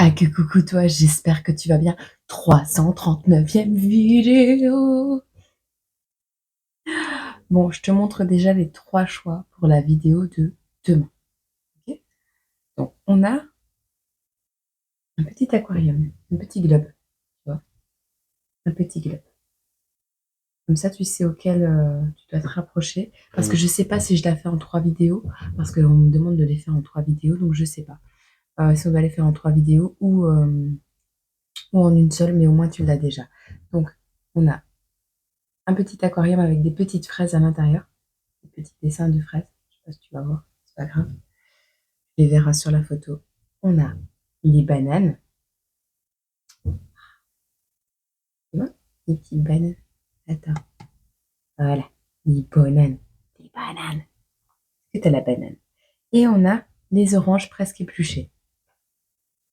Ah que coucou toi, j'espère que tu vas bien. 339e vidéo. Bon, je te montre déjà les 3 choix pour la vidéo de demain. Ok. Donc, on a un petit aquarium, un petit globe, tu vois, un petit globe. Comme ça, tu sais auquel tu dois te rapprocher. Parce que je sais pas si je la fais en 3 vidéos, parce qu'on me demande de les faire en 3 vidéos, donc je sais pas. Si on doit les faire en 3 vidéos ou en une seule, mais au moins tu l'as déjà. Donc, on a un petit aquarium avec des petites fraises à l'intérieur. Des petits dessins de fraises. Je sais pas si tu vas voir, c'est pas grave. Tu les verras sur la photo. On a les bananes. Tu vois, les petites bananes. Attends. Voilà. Les bananes. Les bananes. C'est à la banane. Et on a les oranges presque épluchées.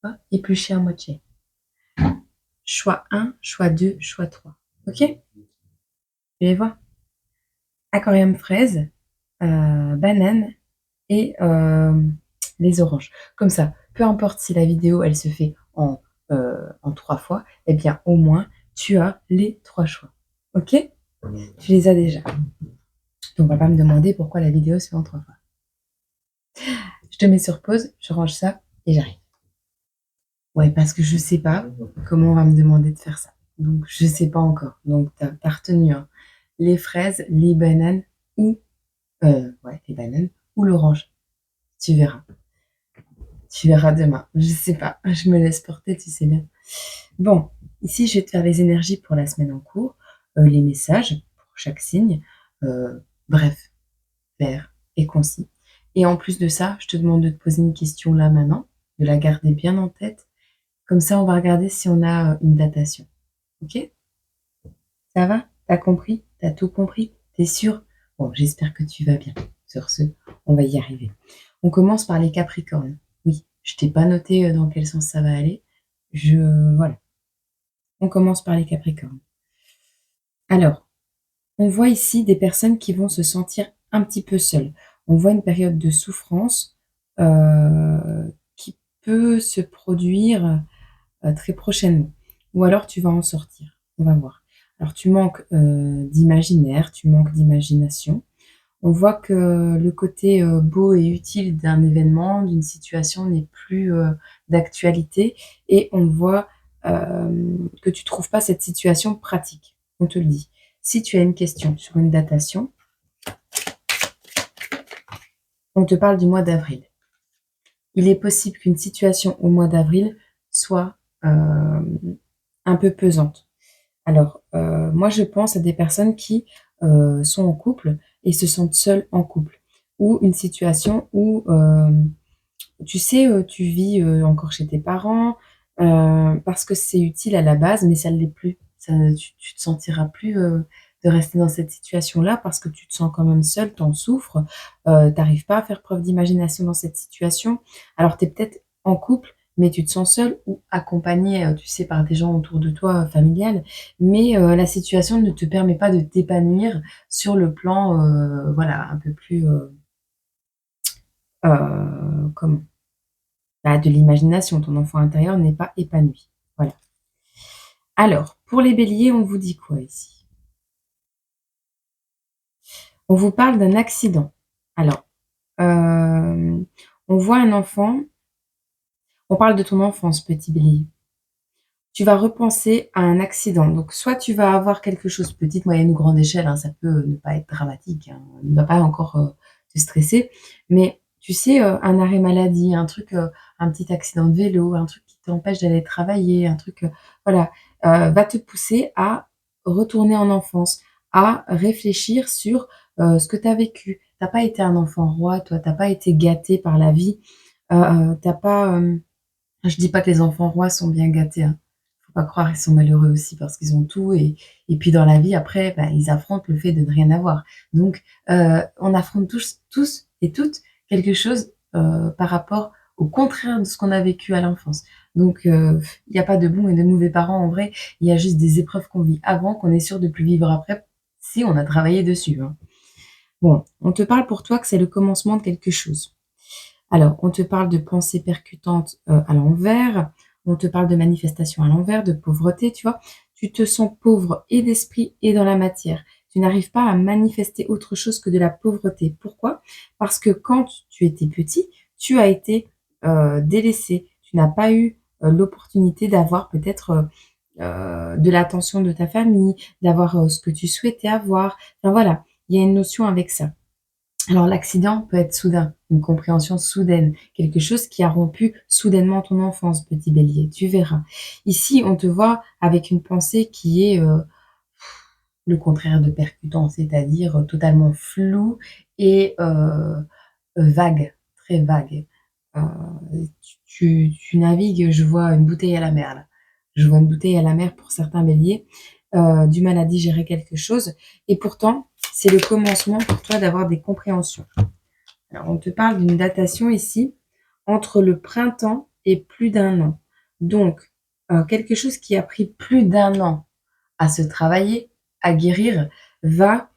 Tu vois, épluchées à moitié. Choix 1, choix 2, choix 3. Ok. Tu les vois. Aquarium fraise, banane et les oranges. Comme ça, peu importe si la vidéo elle se fait en 3 fois, eh bien au moins tu as les 3 choix. Ok. Tu les as déjà. Donc on va pas me demander pourquoi la vidéo se fait en 3 fois. Je te mets sur pause, je range ça et j'arrive. Ouais, parce que je sais pas comment on va me demander de faire ça. Donc je sais pas encore. Donc t'as retenu hein, les fraises, les bananes ou ouais, les bananes ou l'orange. Tu verras. Tu verras demain. Je sais pas. Je me laisse porter, tu sais bien. Bon, ici, je vais te faire les énergies pour la semaine en cours, les messages pour chaque signe. Bref, clair et concis. Et en plus de ça, je te demande de te poser une question là maintenant, de la garder bien en tête. Comme ça, on va regarder si on a une datation. Ok. Ça va? T'as compris? T'as tout compris? T'es sûr? Bon, j'espère que tu vas bien. Sur ce, on va y arriver. On commence par les Capricornes. Oui, je t'ai pas noté dans quel sens ça va aller. Voilà. On commence par les Capricornes. Alors, on voit ici des personnes qui vont se sentir un petit peu seules. On voit une période de souffrance qui peut se produire très prochainement. Ou alors tu vas en sortir. On va voir. Alors tu manques d'imaginaire, tu manques d'imagination. On voit que le côté beau et utile d'un événement, d'une situation n'est plus d'actualité et on voit que tu trouves pas cette situation pratique. On te le dit. Si tu as une question sur une datation, on te parle du mois d'avril. Il est possible qu'une situation au mois d'avril soit un peu pesante. Alors, moi, je pense à des personnes qui sont en couple et se sentent seules en couple. Ou une situation où, tu sais, tu vis encore chez tes parents parce que c'est utile à la base, mais ça ne l'est plus. Tu te sentiras plus de rester dans cette situation-là parce que tu te sens quand même seule, t'en souffres, t'arrives pas à faire preuve d'imagination dans cette situation. Alors, tu es peut-être en couple, mais tu te sens seule ou accompagnée, tu sais, par des gens autour de toi, familial, mais la situation ne te permet pas de t'épanouir sur le plan, voilà, un peu plus, comment? Bah, de l'imagination. Ton enfant intérieur n'est pas épanoui. Voilà. Alors, pour les béliers, on vous dit quoi ici? On vous parle d'un accident. Alors, on voit un enfant, on parle de ton enfance, petit bélier. Tu vas repenser à un accident. Donc, soit tu vas avoir quelque chose, petite, moyenne ou grande échelle, hein, ça peut ne pas être dramatique, hein, ne va pas encore te stresser, mais tu sais, un arrêt maladie, un truc, un petit accident de vélo, un truc qui t'empêche d'aller travailler, un truc, voilà, va te pousser à retourner en enfance, à réfléchir sur ce que tu as vécu. T'as pas été un enfant roi, toi, t'as pas été gâté par la vie, t'as pas, je dis pas que les enfants rois sont bien gâtés, hein. Faut pas croire, ils sont malheureux aussi parce qu'ils ont tout et puis dans la vie après, bah, ils affrontent le fait de ne rien avoir. Donc on affronte tous et toutes quelque chose, par rapport au contraire de ce qu'on a vécu à l'enfance. Donc il y a pas de bons et de mauvais parents en vrai, il y a juste des épreuves qu'on vit avant, qu'on est sûr de plus vivre après, si on a travaillé dessus, hein. Bon, on te parle pour toi que c'est le commencement de quelque chose. Alors, on te parle de pensées percutantes à l'envers, on te parle de manifestation à l'envers, de pauvreté, tu vois? Tu te sens pauvre et d'esprit et dans la matière. Tu n'arrives pas à manifester autre chose que de la pauvreté. Pourquoi? Parce que quand tu étais petit, tu as été, délaissé. Tu n'as pas eu, l'opportunité d'avoir peut-être, de l'attention de ta famille, d'avoir, ce que tu souhaitais avoir. Enfin voilà, il y a une notion avec ça. Alors l'accident peut être soudain, une compréhension soudaine, quelque chose qui a rompu soudainement ton enfance, petit bélier, tu verras. Ici, on te voit avec une pensée qui est, le contraire de percutant, c'est-à-dire, totalement floue et vague, très vague. Heu, tu navigues, je vois une bouteille à la mer là. Je vois une bouteille à la mer pour certains béliers, du mal à digérer quelque chose et pourtant, c'est le commencement pour toi d'avoir des compréhensions. Alors on te parle d'une datation ici entre le printemps et plus d'1 an. Donc, quelque chose qui a pris plus d'1 an à se travailler, à guérir, va,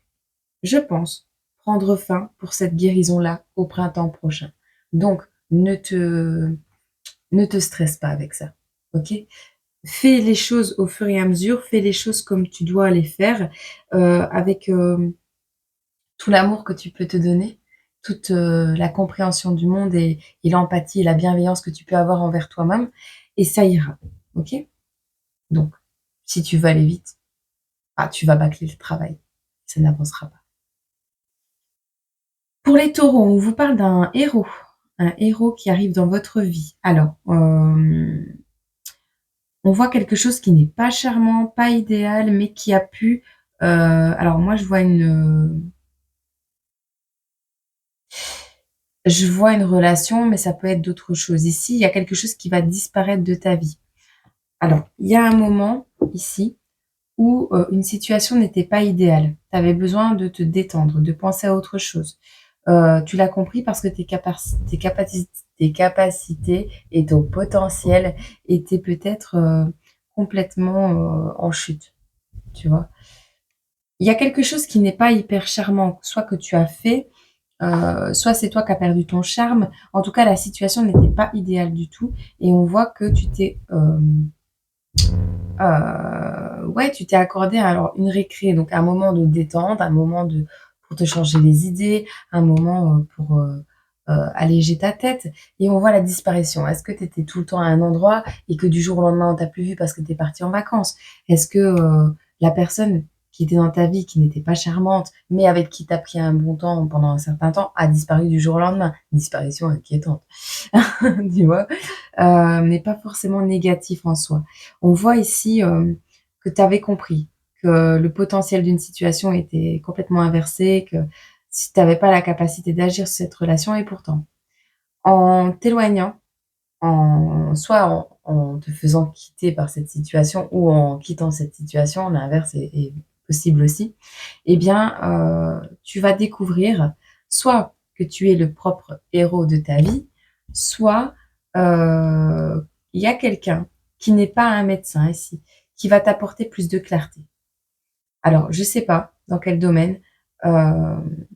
je pense, prendre fin pour cette guérison-là au printemps prochain. Donc, ne te stresse pas avec ça, OK? Fais les choses au fur et à mesure, fais les choses comme tu dois les faire, avec, tout l'amour que tu peux te donner, toute, la compréhension du monde et l'empathie et la bienveillance que tu peux avoir envers toi-même et ça ira, OK? Donc, si tu veux aller vite, ah, tu vas bâcler le travail, ça n'avancera pas. Pour les taureaux, on vous parle d'un héros, un héros qui arrive dans votre vie. Alors, on voit quelque chose qui n'est pas charmant, pas idéal, mais qui a pu, alors moi je vois une relation, mais ça peut être d'autres choses. Ici, il y a quelque chose qui va disparaître de ta vie. Alors, il y a un moment ici où, une situation n'était pas idéale. Tu avais besoin de te détendre, de penser à autre chose. Tu l'as compris parce que tes capacités et ton potentiel étaient peut-être, complètement, en chute, tu vois? Il y a quelque chose qui n'est pas hyper charmant, soit que tu as fait, soit c'est toi qui as perdu ton charme. En tout cas, la situation n'était pas idéale du tout et on voit que tu t'es, ouais, tu t'es accordé alors une récré, donc un moment de détente, un moment de pour te changer les idées, un moment, pour, alléger ta tête et on voit la disparition. Est-ce que tu étais tout le temps à un endroit et que du jour au lendemain on t'a plus vu parce que tu es parti en vacances? Est-ce que, la personne qui était dans ta vie, qui n'était pas charmante, mais avec qui tu as pris un bon temps pendant un certain temps, a disparu du jour au lendemain? Disparition inquiétante, tu vois? Mais pas forcément négatif en soi. On voit ici, que tu avais compris que le potentiel d'une situation était complètement inversé, que si tu avais pas la capacité d'agir sur cette relation et pourtant, en t'éloignant, en soit en te faisant quitter par cette situation ou en quittant cette situation, l'inverse est possible aussi, eh bien, tu vas découvrir soit que tu es le propre héros de ta vie, soit, il y a quelqu'un qui n'est pas un médecin ici, qui va t'apporter plus de clarté. Alors, je sais pas dans quel domaine,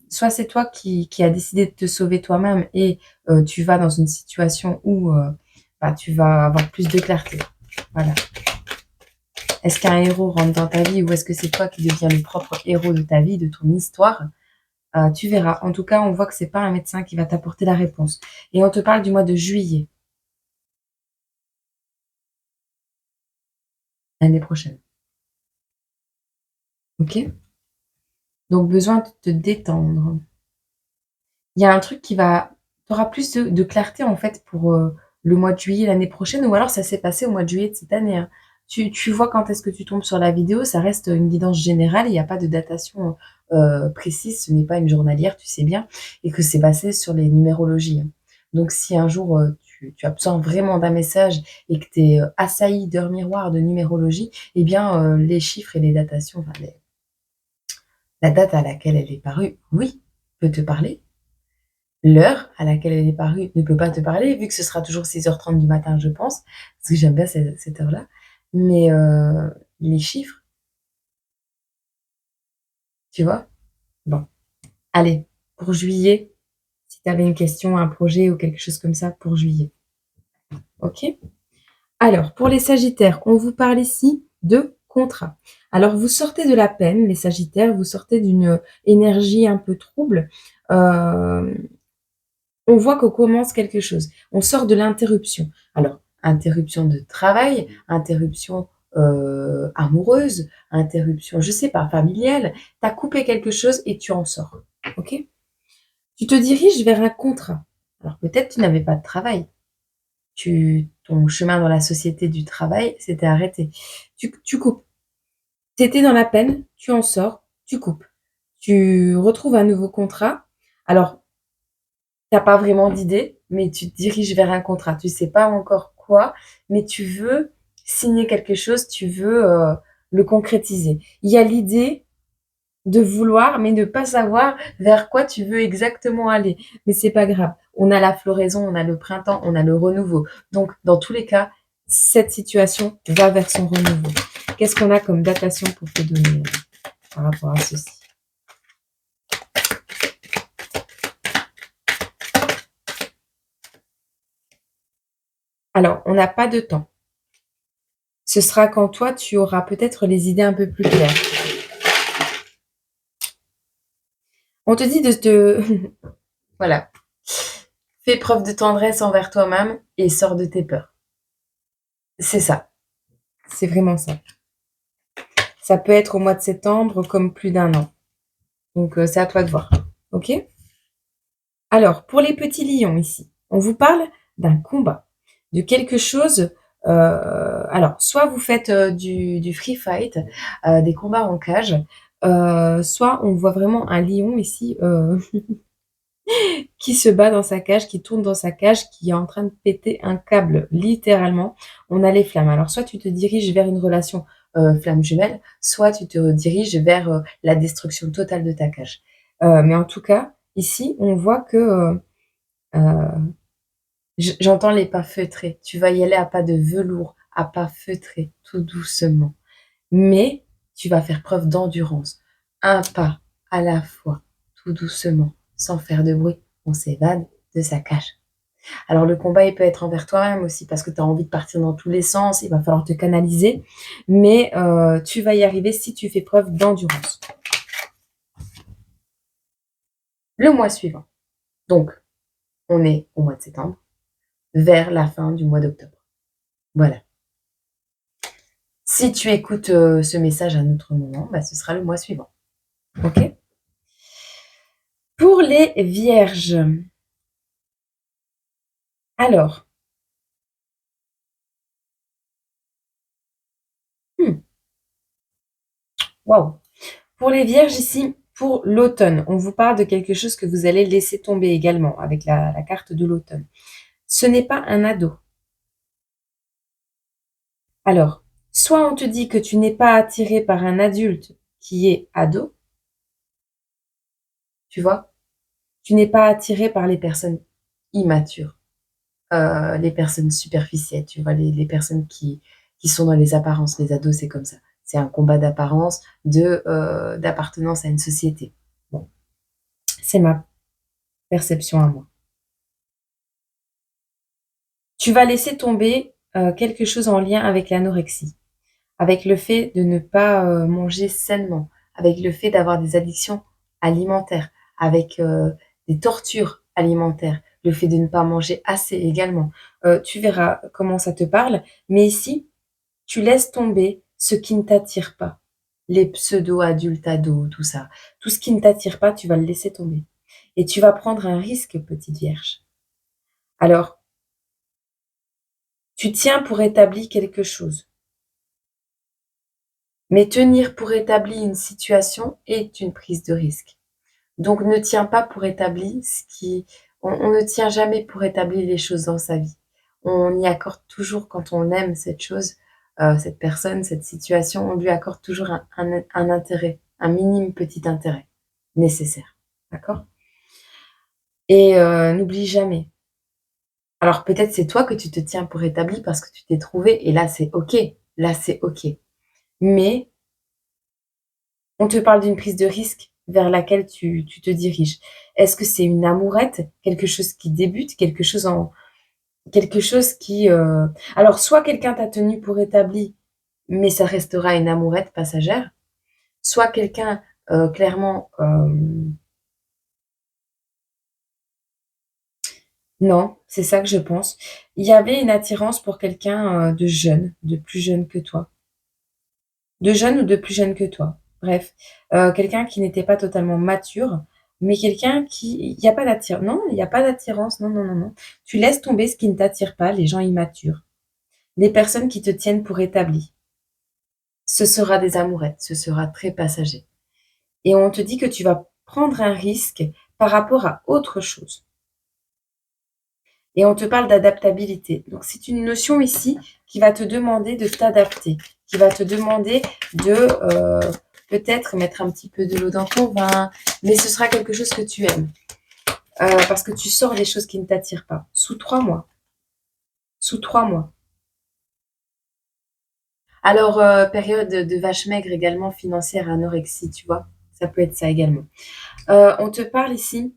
soit c'est toi qui as décidé de te sauver toi-même et tu vas dans une situation où, bah, tu vas avoir plus de clarté. Voilà. Est-ce qu'un héros rentre dans ta vie ou est-ce que c'est toi qui deviens le propre héros de ta vie, de ton histoire? Tu verras. En tout cas, on voit que c'est pas un médecin qui va t'apporter la réponse et on te parle du mois de juillet, l'année prochaine. OK? Donc besoin de te détendre. Il y a un truc qui va tu auras plus de clarté, en fait, pour, le mois de juillet l'année prochaine ou alors ça s'est passé au mois de juillet de cette année, hein. Tu vois quand est-ce que tu tombes sur la vidéo, ça reste une guidance générale, il y a pas de datation, précise, ce n'est pas une journalière, tu sais bien et que c'est basé sur les numérologies, hein. Donc si un jour, tu as besoin vraiment d'un message et que tu es, assailli d'heures miroirs de numérologie, eh bien, les chiffres et les datations, enfin les la date à laquelle elle est parue, oui, peut te parler. L'heure à laquelle elle est parue ne peut pas te parler, vu que ce sera toujours 6h30 du matin, je pense, parce que j'aime bien cette heure-là. Mais, les chiffres, tu vois? Bon, allez, pour juillet, si tu avais une question, un projet ou quelque chose comme ça pour juillet, OK? Alors, pour les Sagittaires, on vous parle ici de contrat. Alors, vous sortez de la peine, les Sagittaires, vous sortez d'une énergie un peu trouble. Euh, on voit qu'on commence quelque chose. On sort de l'interruption. Alors, interruption de travail, interruption amoureuse, interruption, je sais pas, familiale. Tu as coupé quelque chose et tu en sors. Ok? Tu te diriges vers un contrat. Alors, peut-être tu n'avais pas de travail. Ton chemin dans la société du travail s'était arrêté. Tu coupes. Tu étais dans la peine, tu en sors, tu coupes. Tu retrouves un nouveau contrat. Alors, t'as pas vraiment d'idée, mais tu te diriges vers un contrat. Tu sais pas encore quoi, mais tu veux signer quelque chose, tu veux le concrétiser. Il y a l'idée de vouloir, mais ne pas savoir vers quoi tu veux exactement aller. Mais c'est pas grave. On a la floraison, on a le printemps, on a le renouveau. Donc, dans tous les cas, cette situation va vers son renouveau. Qu'est-ce qu'on a comme datation pour te donner par rapport à ceci? Alors, on n'a pas de temps. Ce sera quand toi, tu auras peut-être les idées un peu plus claires. On te dit de te... voilà. Fais preuve de tendresse envers toi-même et sors de tes peurs. C'est ça. C'est vraiment ça. Ça peut être au mois de septembre comme plus d'un an. Donc, c'est à toi de voir. OK? Alors, pour les petits lions ici, on vous parle d'un combat, de quelque chose. Alors, soit vous faites du free fight, des combats en cage, soit on voit vraiment un lion ici qui se bat dans sa cage, qui tourne dans sa cage, qui est en train de péter un câble, littéralement. On a les flammes. Alors, soit tu te diriges vers une relation flamme jumelle, soit tu te diriges vers la destruction totale de ta cage. Mais en tout cas, ici, on voit que euh, j'entends les pas feutrés. Tu vas y aller à pas de velours, à pas feutrés, tout doucement. Mais tu vas faire preuve d'endurance. Un pas à la fois, tout doucement, sans faire de bruit. On s'évade de sa cage. Alors le combat, il peut être envers toi-même aussi, parce que tu as envie de partir dans tous les sens, il va falloir te canaliser. Mais tu vas y arriver si tu fais preuve d'endurance. Le mois suivant. Donc, on est au mois de septembre, vers la fin du mois d'octobre. Voilà. Si tu écoutes ce message à un autre moment, bah, ce sera le mois suivant. OK? Pour les vierges. Alors. Waouh. Pour les vierges ici, pour l'automne, on vous parle de quelque chose que vous allez laisser tomber également avec la carte de l'automne. Ce n'est pas un ado. Alors, soit on te dit que tu n'es pas attiré par un adulte qui est ado, tu vois, tu n'es pas attiré par les personnes immatures, les personnes superficielles, tu vois, les personnes qui sont dans les apparences. Les ados, c'est comme ça. C'est un combat d'apparence, d'appartenance à une société. Bon, c'est ma perception à moi. Tu vas laisser tomber quelque chose en lien avec l'anorexie, avec le fait de ne pas manger sainement, avec le fait d'avoir des addictions alimentaires, avec des tortures alimentaires, le fait de ne pas manger assez également. Tu verras comment ça te parle, mais ici, tu laisses tomber ce qui ne t'attire pas. Les pseudo-adultes ados, tout ça. Tout ce qui ne t'attire pas, tu vas le laisser tomber. Et tu vas prendre un risque, petite vierge. Alors, tu tiens pour établi quelque chose. Mais tenir pour établi une situation est une prise de risque. Donc ne tiens pas pour établi ce qui... On ne tient jamais pour établir les choses dans sa vie. On y accorde toujours, quand on aime cette chose, cette personne, cette situation, on lui accorde toujours un intérêt, un minime petit intérêt nécessaire. D'accord? Et n'oublie jamais. Alors peut-être c'est toi que tu te tiens pour établi parce que tu t'es trouvé, et là c'est OK. Là c'est OK. Mais on te parle d'une prise de risque vers laquelle tu te diriges. Est-ce que c'est une amourette, quelque chose qui débute, quelque chose quelque chose qui, alors soit quelqu'un t'a tenu pour établi, mais ça restera une amourette passagère, soit quelqu'un, clairement, non, c'est ça que je pense. Il y avait une attirance pour quelqu'un, de jeune, de plus jeune que toi. De jeune ou de plus jeune que toi. Bref, quelqu'un qui n'était pas totalement mature, mais quelqu'un qui il y a pas non, il y a pas d'attirance, non, non, non, non. Tu laisses tomber ce qui ne t'attire pas, les gens immatures, les personnes qui te tiennent pour établi. Ce sera des amourettes, ce sera très passager et on te dit que tu vas prendre un risque par rapport à autre chose et on te parle d'adaptabilité. Donc c'est une notion ici qui va te demander de t'adapter, qui va te demander de, peut-être mettre un petit peu de l'eau dans ton vin, mais ce sera quelque chose que tu aimes, parce que tu sors des choses qui ne t'attirent pas. Sous 3 mois. Sous 3 mois. Alors, période de vache maigre également financière, anorexie, tu vois? Ça peut être ça également. On te parle ici,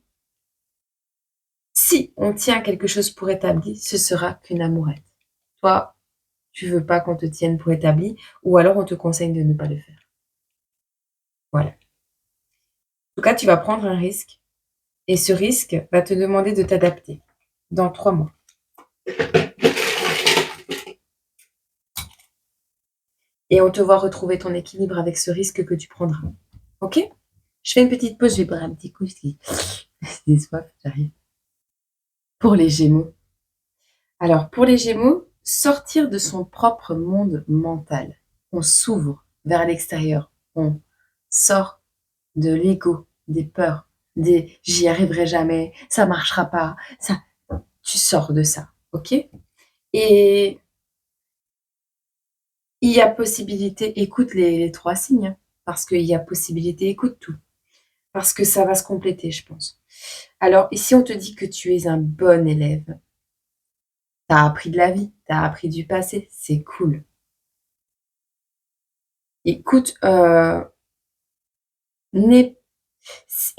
si on tient quelque chose pour établi, ce sera qu'une amourette. Toi, tu veux pas qu'on te tienne pour établi, ou alors on te conseille de ne pas le faire. Voilà. En tout cas, tu vas prendre un risque, et ce risque va te demander de t'adapter dans 3 mois. Et on te voit retrouver ton équilibre avec ce risque que tu prendras. Ok? Je fais une petite pause, je vais boire un petit coup. Si j'ai soif, j'arrive. Pour les Gémeaux. Alors, pour les Gémeaux, sortir de son propre monde mental. On s'ouvre vers l'extérieur. On sort de l'ego, des peurs, des j'y arriverai jamais, ça marchera pas, ça. Tu sors de ça, ok? Et il y a possibilité, écoute les 3 signes, hein, parce qu'il y a possibilité, écoute tout, parce que ça va se compléter, je pense. Alors ici, on te dit que tu es un bon élève. Tu as appris de la vie, tu as appris du passé, c'est cool. Écoute, n'aie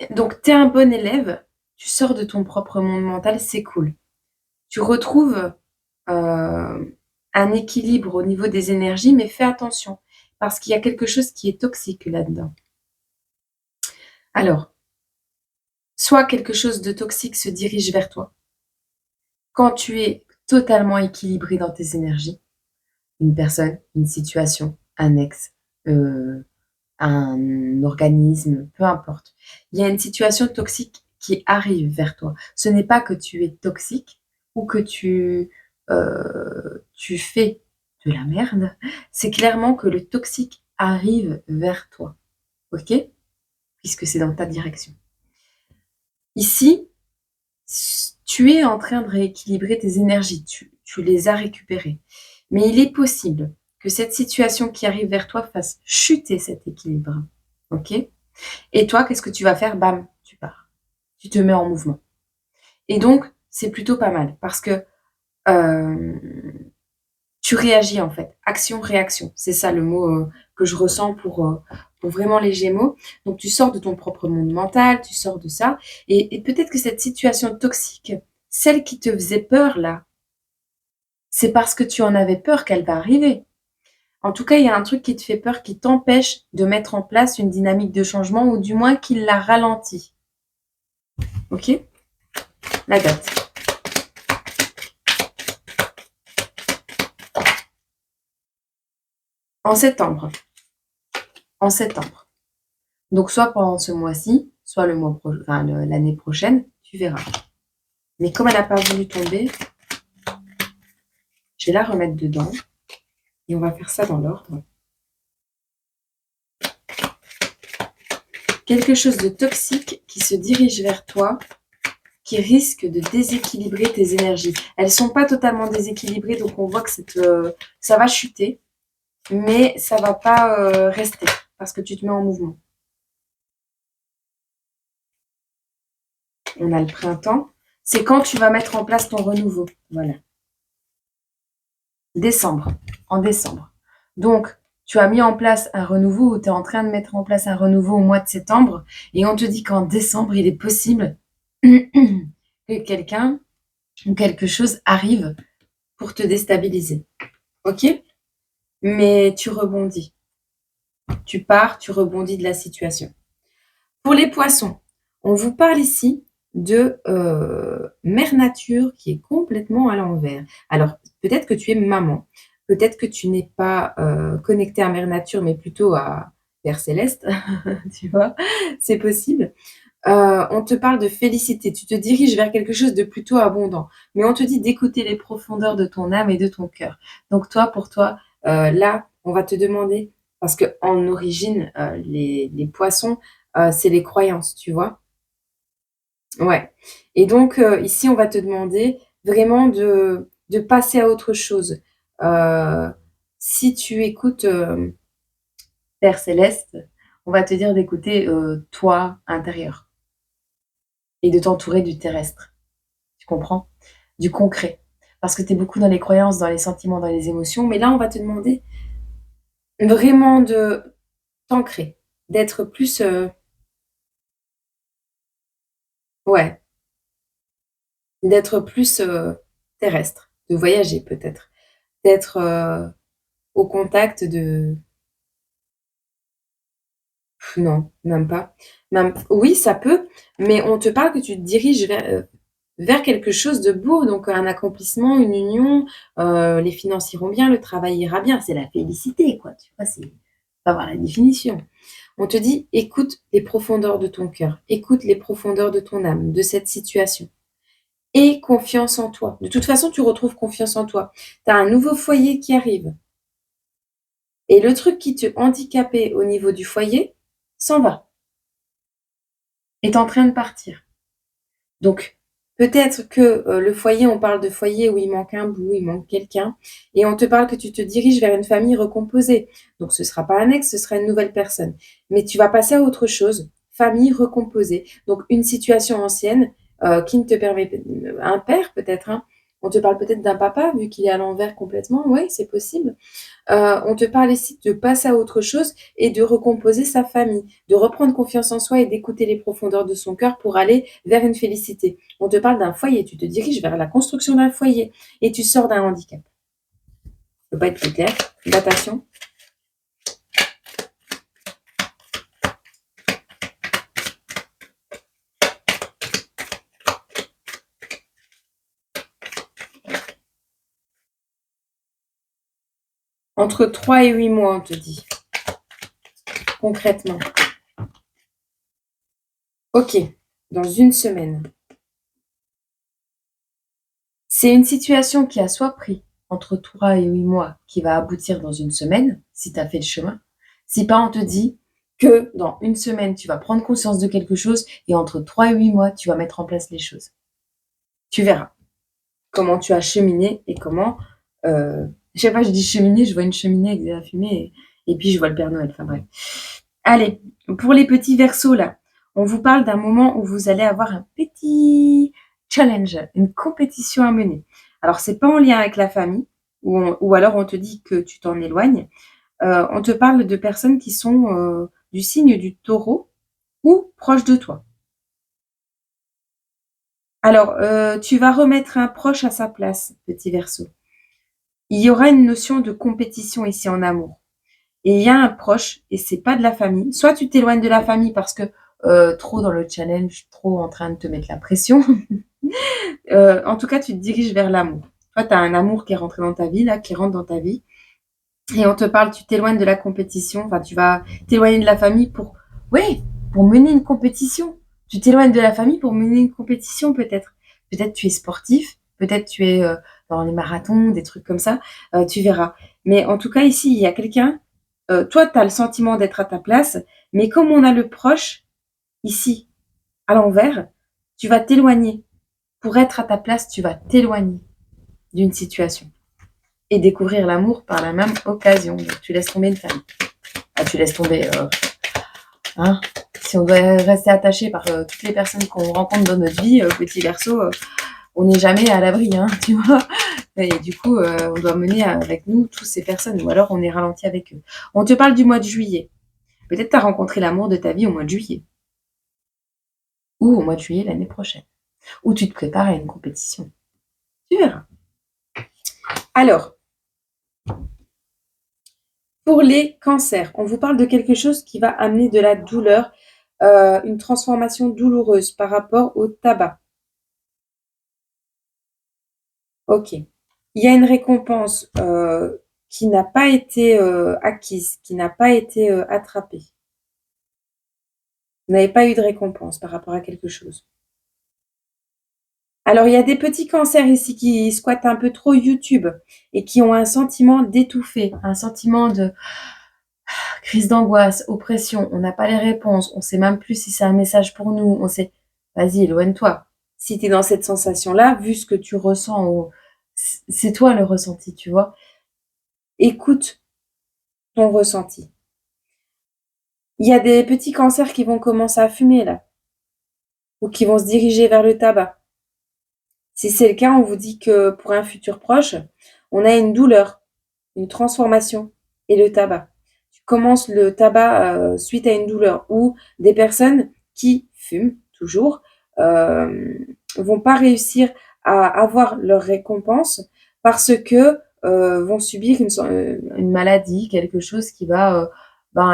donc tu es un bon élève, tu sors de ton propre monde mental, c'est cool. Tu retrouves, un équilibre au niveau des énergies, mais fais attention, parce qu'il y a quelque chose qui est toxique là-dedans. Alors, soit quelque chose de toxique se dirige vers toi. Quand tu es totalement équilibré dans tes énergies, une personne, une situation, un ex, un organisme, peu importe. Il y a une situation toxique qui arrive vers toi. Ce n'est pas que tu es toxique ou que tu fais de la merde. C'est clairement que le toxique arrive vers toi. Ok? Puisque c'est dans ta direction. Ici, tu es en train de rééquilibrer tes énergies. Tu les as récupérées. Mais il est possible que cette situation qui arrive vers toi fasse chuter cet équilibre. Ok? Et toi, qu'est-ce que tu vas faire? Bam, tu pars. Tu te mets en mouvement. Et donc, c'est plutôt pas mal parce que tu réagis en fait. Action-réaction. C'est ça le mot que je ressens pour vraiment les Gémeaux. Donc, tu sors de ton propre monde mental, tu sors de ça. Et peut-être que cette situation toxique, celle qui te faisait peur là, c'est parce que tu en avais peur qu'elle va arriver. En tout cas, il y a un truc qui te fait peur, qui t'empêche de mettre en place une dynamique de changement ou du moins qui la ralentit. Ok? La date. En septembre. En septembre. Donc, soit pendant ce mois-ci, soit l'année prochaine, tu verras. Mais comme elle n'a pas voulu tomber, je vais la remettre dedans. Et on va faire ça dans l'ordre. Quelque chose de toxique qui se dirige vers toi, qui risque de déséquilibrer tes énergies. Elles ne sont pas totalement déséquilibrées, donc on voit que ça va chuter, mais ça ne va pas rester, parce que tu te mets en mouvement. On a le printemps. C'est quand tu vas mettre en place ton renouveau. Voilà. Décembre. En décembre. Donc, tu as mis en place un renouveau ou tu es en train de mettre en place un renouveau au mois de septembre et on te dit qu'en décembre, il est possible que quelqu'un ou quelque chose arrive pour te déstabiliser. Ok? Mais tu rebondis. Tu pars, tu rebondis de la situation. Pour les poissons, on vous parle ici de mère nature qui est complètement à l'envers. Alors, peut-être que tu es maman, peut-être que tu n'es pas connectée à mère nature, mais plutôt à Père Céleste, tu vois, c'est possible. On te parle de félicité, tu te diriges vers quelque chose de plutôt abondant, mais on te dit d'écouter les profondeurs de ton âme et de ton cœur. Donc toi, pour toi, là, on va te demander, parce que en origine, les poissons, c'est les croyances, tu vois? Ouais. Et donc, ici, on va te demander vraiment de passer à autre chose. Heu, Si tu écoutes, Père Céleste, on va te dire d'écouter, toi intérieur et de t'entourer du terrestre. Tu comprends? Du concret. Parce que tu es beaucoup dans les croyances, dans les sentiments, dans les émotions, mais là, on va te demander vraiment de t'ancrer, d'être plus, ouais, d'être plus, terrestre, de voyager peut-être, d'être, au contact de non, même pas. Même oui, ça peut, mais on te parle que tu te diriges vers quelque chose de beau, donc un accomplissement, une union, les finances iront bien, le travail ira bien. C'est la félicité, quoi, tu vois? C'est faut avoir la définition. On te dit: «Écoute les profondeurs de ton cœur, écoute les profondeurs de ton âme, de cette situation. Aie confiance en toi». De toute façon, tu retrouves confiance en toi. Tu as un nouveau foyer qui arrive et le truc qui te handicapait au niveau du foyer s'en va, est en train de partir. Donc, peut-être que le foyer, on parle de foyer où il manque un bout, il manque quelqu'un, et on te parle que tu te diriges vers une famille recomposée. Donc, ce sera pas un ex, ce sera une nouvelle personne. Mais tu vas passer à autre chose, famille recomposée. Donc, une situation ancienne qui ne te permet un père peut-être, hein. On te parle peut-être d'un papa vu qu'il est à l'envers complètement. Oui, c'est possible. On te parle ici de passer à autre chose et de recomposer sa famille, de reprendre confiance en soi et d'écouter les profondeurs de son cœur pour aller vers une félicité. On te parle d'un foyer, tu te diriges vers la construction d'un foyer et tu sors d'un handicap. Ça peut pas être plus clair. Datation. Entre 3 et 8 mois, on te dit. Concrètement. Ok, dans une semaine. C'est une situation qui a soit pris entre 3 et 8 mois, qui va aboutir dans une semaine, si tu as fait le chemin. Si pas, on te dit que dans une semaine, tu vas prendre conscience de quelque chose et entre 3 et 8 mois, tu vas mettre en place les choses. Tu verras comment tu as cheminé et comment... je sais pas, je dis cheminer, je vois une cheminée avec de la fumée et puis je vois le Père Noël. Enfin bref. Allez, pour les petits versos là, on vous parle d'un moment où vous allez avoir un petit challenge, une compétition à mener. Alors, c'est pas en lien avec la famille, ou alors on te dit que tu t'en éloignes. On te parle de personnes qui sont du signe du taureau ou proches de toi. Alors, tu vas remettre un proche à sa place, petit verso. Il y aura une notion de compétition ici en amour. Et il y a un proche, et c'est pas de la famille. Soit tu t'éloignes de la famille parce que trop dans le challenge, trop en train de te mettre la pression. En tout cas, tu te diriges vers l'amour. Toi, tu as un amour qui est rentré dans ta vie, là, qui rentre dans ta vie. Et on te parle, tu t'éloignes de la compétition. Enfin, tu vas t'éloigner de la famille ouais, pour mener une compétition. Tu t'éloignes de la famille pour mener une compétition, peut-être. Peut-être tu es sportif, peut-être tu es dans les marathons, des trucs comme ça. Tu verras. Mais en tout cas, ici, il y a quelqu'un. Toi, tu as le sentiment d'être à ta place, mais comme on a le proche, ici, à l'envers, tu vas t'éloigner. Pour être à ta place, tu vas t'éloigner d'une situation et découvrir l'amour par la même occasion. Donc, tu laisses tomber une famille. Ah, tu laisses tomber, hein. Si on doit rester attaché par toutes les personnes qu'on rencontre dans notre vie, petit verso, on n'est jamais à l'abri, hein, tu vois. Et du coup, on doit mener avec nous toutes ces personnes, ou alors on est ralenti avec eux. On te parle du mois de juillet. Peut-être tu as rencontré l'amour de ta vie au mois de juillet, ou au mois de juillet l'année prochaine, ou tu te prépares à une compétition. Tu verras. Alors, pour les cancers, on vous parle de quelque chose qui va amener de la douleur, une transformation douloureuse par rapport au tabac. Ok. Il y a une récompense qui n'a pas été acquise, qui n'a pas été attrapée. Vous n'avez pas eu de récompense par rapport à quelque chose. Alors, il y a des petits cancers ici qui squattent un peu trop YouTube et qui ont un sentiment d'étouffer, un sentiment de crise d'angoisse, oppression. On n'a pas les réponses, on ne sait même plus si c'est un message pour nous. On sait, vas-y, éloigne-toi. Si tu es dans cette sensation-là, vu ce que tu ressens, c'est toi le ressenti, tu vois. Écoute ton ressenti. Il y a des petits cancers qui vont commencer à fumer là, ou qui vont se diriger vers le tabac. Si c'est le cas, on vous dit que pour un futur proche, on a une douleur, une transformation et le tabac. Tu commences le tabac suite à une douleur ou des personnes qui fument toujours vont pas réussir à avoir leur récompense parce que vont subir une maladie, quelque chose qui va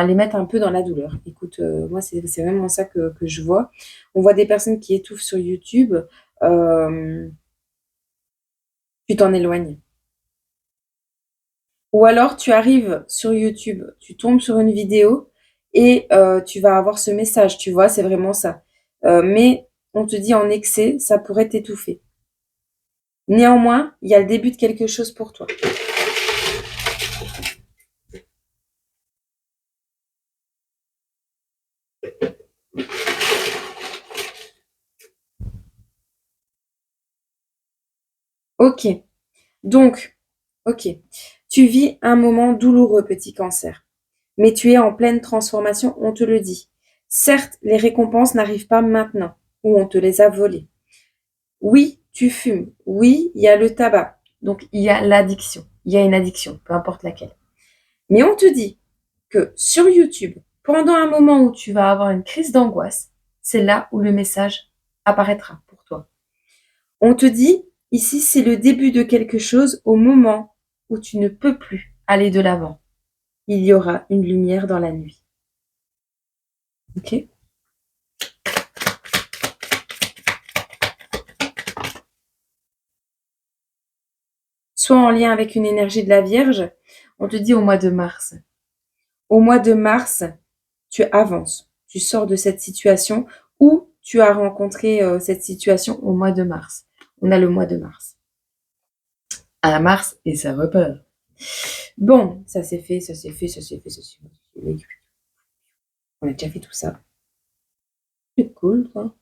les mettre un peu dans la douleur. Écoute, moi c'est vraiment ça que je vois. On voit des personnes qui étouffent sur YouTube. Tu t'en éloignes. Ou alors tu arrives sur YouTube, tu tombes sur une vidéo et tu vas avoir ce message, tu vois, c'est vraiment ça. Mais on te dit en excès, ça pourrait t'étouffer. Néanmoins, il y a le début de quelque chose pour toi. Ok, donc, ok, tu vis un moment douloureux, petit cancer, mais tu es en pleine transformation, on te le dit. Certes, les récompenses n'arrivent pas maintenant, ou on te les a volées. Oui, tu fumes. Oui, il y a le tabac. Donc, il y a l'addiction. Il y a une addiction, peu importe laquelle. Mais on te dit que sur YouTube, pendant un moment où tu vas avoir une crise d'angoisse, c'est là où le message apparaîtra pour toi. On te dit, ici, c'est le début de quelque chose au moment où tu ne peux plus aller de l'avant. Il y aura une lumière dans la nuit. Ok ? Soit en lien avec une énergie de la Vierge, on te dit au mois de mars. Au mois de mars, tu avances, tu sors de cette situation ou tu as rencontré cette situation au mois de mars. On a le mois de mars. À mars et ça repart. Bon, ça s'est fait, ça s'est fait, ça s'est fait, ça s'est fait. On a déjà fait tout ça. C'est cool, ça.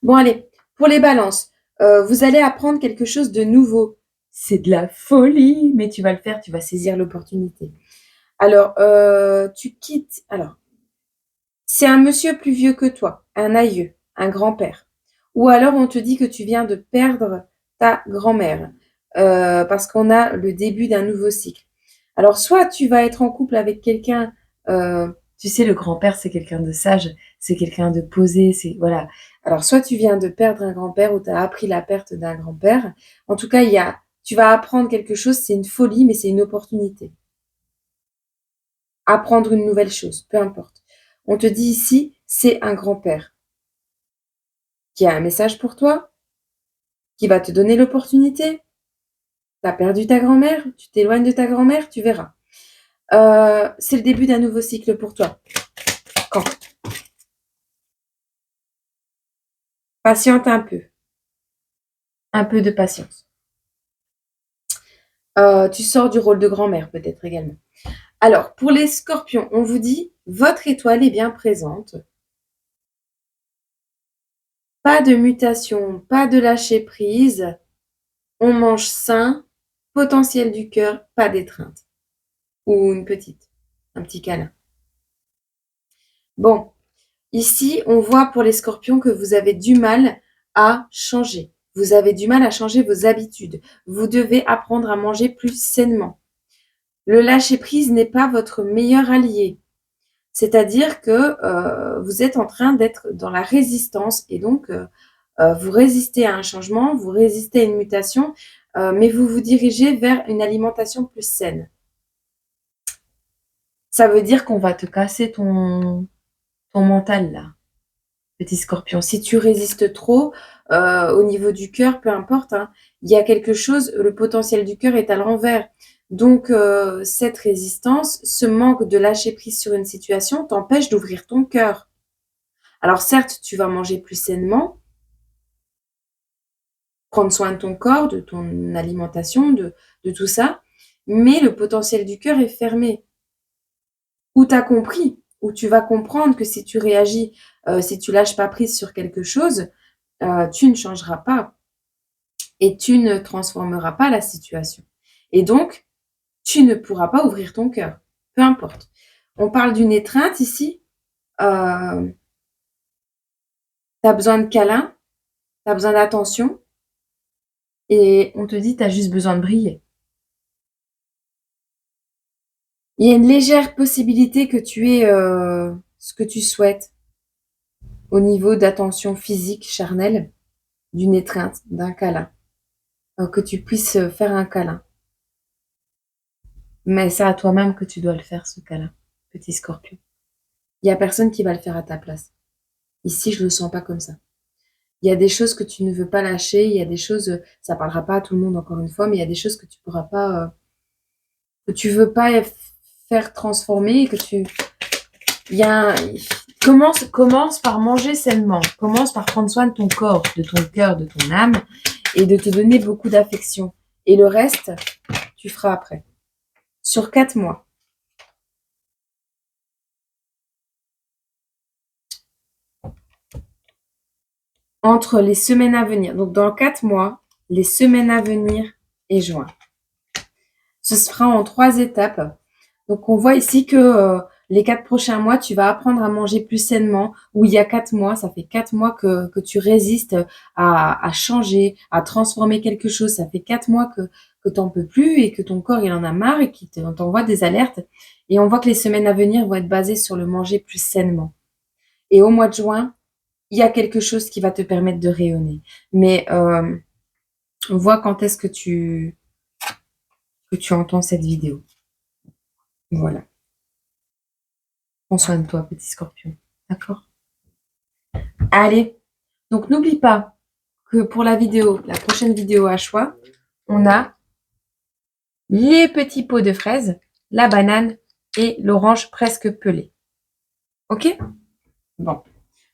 Bon, allez, pour les balances, vous allez apprendre quelque chose de nouveau. C'est de la folie, mais tu vas le faire, tu vas saisir l'opportunité. Alors, tu quittes. Alors, c'est un monsieur plus vieux que toi, un aïeux, un grand-père. Ou alors on te dit que tu viens de perdre ta grand-mère parce qu'on a le début d'un nouveau cycle. Alors soit tu vas être en couple avec quelqu'un, tu sais, le grand-père c'est quelqu'un de sage, c'est quelqu'un de posé, c'est voilà. Alors soit tu viens de perdre un grand-père ou tu as appris la perte d'un grand-père. En tout cas, tu vas apprendre quelque chose, c'est une folie, mais c'est une opportunité. Apprendre une nouvelle chose, peu importe. On te dit ici, c'est un grand-père qui a un message pour toi, qui va te donner l'opportunité. Tu as perdu ta grand-mère, tu t'éloignes de ta grand-mère, tu verras. C'est le début d'un nouveau cycle pour toi. Quand? Patiente un peu. Un peu de patience. Tu sors du rôle de grand-mère peut-être également. Alors, pour les scorpions, on vous dit, votre étoile est bien présente. Pas de mutation, pas de lâcher prise. On mange sain, potentiel du cœur, pas d'étreinte. Ou une petite, un petit câlin. Bon, ici, on voit pour les scorpions que vous avez du mal à changer. Vous avez du mal à changer vos habitudes. Vous devez apprendre à manger plus sainement. Le lâcher-prise n'est pas votre meilleur allié. C'est-à-dire que vous êtes en train d'être dans la résistance et donc vous résistez à un changement, vous résistez à une mutation. mais vous vous dirigez vers une alimentation plus saine. Ça veut dire qu'on va te casser ton mental là, petit scorpion. Si tu résistes trop au niveau du cœur, peu importe, hein, il y a quelque chose, le potentiel du cœur est à l'envers. Donc, cette résistance, ce manque de lâcher prise sur une situation t'empêche d'ouvrir ton cœur. Alors certes, tu vas manger plus sainement, prendre soin de ton corps, de ton alimentation, de tout ça, mais le potentiel du cœur est fermé. Ou tu as compris, ou tu vas comprendre que si tu réagis, si tu lâches pas prise sur quelque chose, tu ne changeras pas et tu ne transformeras pas la situation. Et donc, tu ne pourras pas ouvrir ton cœur, peu importe. On parle d'une étreinte ici. Tu as besoin de câlin, tu as besoin d'attention et on te dit tu as juste besoin de briller. Il y a une légère possibilité que tu aies ce que tu souhaites au niveau d'attention physique, charnelle, d'une étreinte, d'un câlin. Que tu puisses faire un câlin. Mais c'est à toi-même que tu dois le faire, ce câlin, petit scorpion. Il y a personne qui va le faire à ta place. Ici, je le sens pas comme ça. Il y a des choses que tu ne veux pas lâcher, il y a des choses, ça parlera pas à tout le monde encore une fois, mais il y a des choses que tu pourras pas, que tu veux pas faire transformer et que tu, il y a commence par manger sainement, commence par prendre soin de ton corps, de ton cœur, de ton âme et de te donner beaucoup d'affection. Et le reste, tu feras après. Sur 4 mois. Entre les semaines à venir, donc dans 4 mois, les semaines à venir et juin. Ce sera en 3 étapes. Donc on voit ici que les 4 prochains mois, tu vas apprendre à manger plus sainement. Où il y a 4 mois, ça fait 4 mois que tu résistes à changer, à transformer quelque chose. Ça fait 4 mois que t'en peux plus et que ton corps il en a marre et qu'il t'envoie des alertes. Et on voit que les semaines à venir vont être basées sur le manger plus sainement. Et au mois de juin, il y a quelque chose qui va te permettre de rayonner. Mais on voit quand est-ce que tu entends cette vidéo. Voilà. Prends soin de toi, petit scorpion. D'accord? Allez. Donc, n'oublie pas que pour la prochaine vidéo à choix, on a les petits pots de fraises, la banane et l'orange presque pelée. Ok? Bon.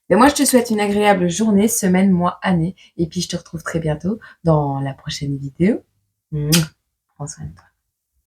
Mais moi, je te souhaite une agréable journée, semaine, mois, année. Et puis, je te retrouve très bientôt dans la prochaine vidéo. Prends soin de toi.